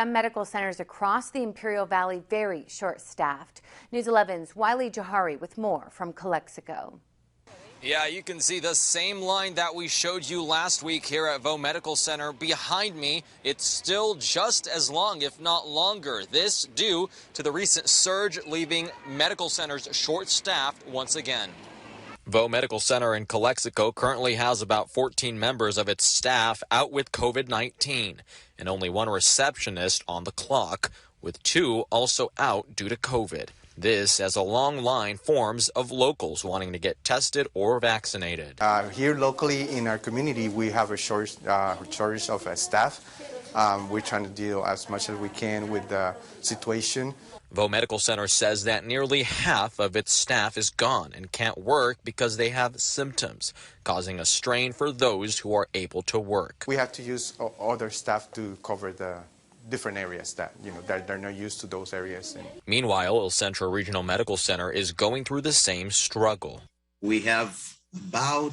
Some medical centers across the Imperial Valley very short-staffed. News 11's Wiley Jawhary with more from Calexico. Yeah, you can see the same line that we showed you last week here at Vo Medical Center behind me. It's still just as long, if not longer. This due to the recent surge leaving medical centers short-staffed once again. Vo Medical Center in Calexico currently has about 14 members of its staff out with COVID-19 and only one receptionist on the clock, with 2 also out due to COVID. This as a long line forms of locals wanting to get tested or vaccinated. Here locally in our community, we have a shortage of staff. We're trying to deal as much as we can with the situation. Vo Medical Center says that nearly half of its staff is gone and can't work because they have symptoms, causing a strain for those who are able to work. We have to use other staff to cover the different areas that, that they're not used to those areas. Meanwhile, El Centro Regional Medical Center is going through the same struggle. We have about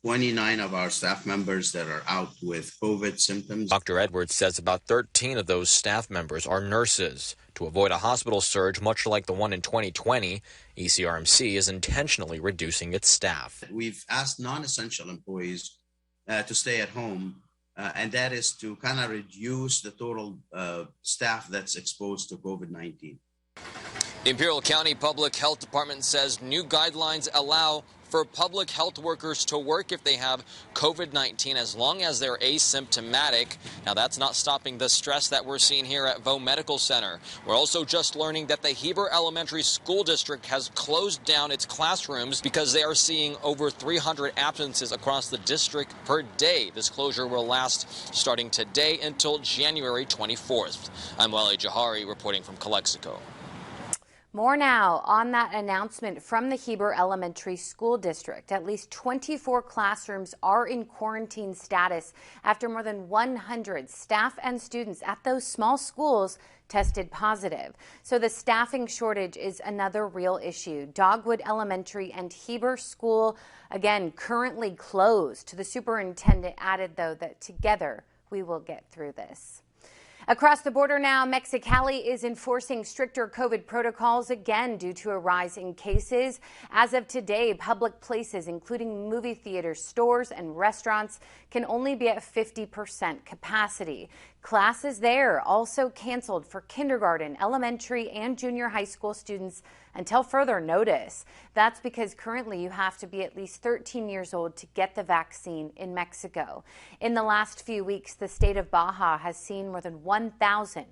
29 of our staff members that are out with COVID symptoms. Dr. Edwards says about 13 of those staff members are nurses. To avoid a hospital surge, much like the one in 2020, ECRMC is intentionally reducing its staff. We've asked non-essential employees to stay at home, and that is to kind of reduce the total staff that's exposed to COVID-19. The Imperial County Public Health Department says new guidelines allow for public health workers to work if they have COVID-19 as long as they're asymptomatic. Now, that's not stopping the stress that we're seeing here at Vo Medical Center. We're also just learning that the Heber Elementary School District has closed down its classrooms because they are seeing over 300 absences across the district per day. This closure will last starting today until January 24th. I'm Wiley Jawhary reporting from Calexico. More now on that announcement from the Heber Elementary School District. At least 24 classrooms are in quarantine status after more than 100 staff and students at those small schools tested positive. So the staffing shortage is another real issue. Dogwood Elementary and Heber School, again, currently closed. The superintendent added, though, that together we will get through this. Across the border now, Mexicali is enforcing stricter COVID protocols again due to a rise in cases. As of today, public places, including movie theaters, stores, and restaurants, can only be at 50% capacity. Classes there also canceled for kindergarten, elementary, and junior high school students until further notice. That's because currently you have to be at least 13 years old to get the vaccine in Mexico. In the last few weeks, the state of Baja has seen more than 1,000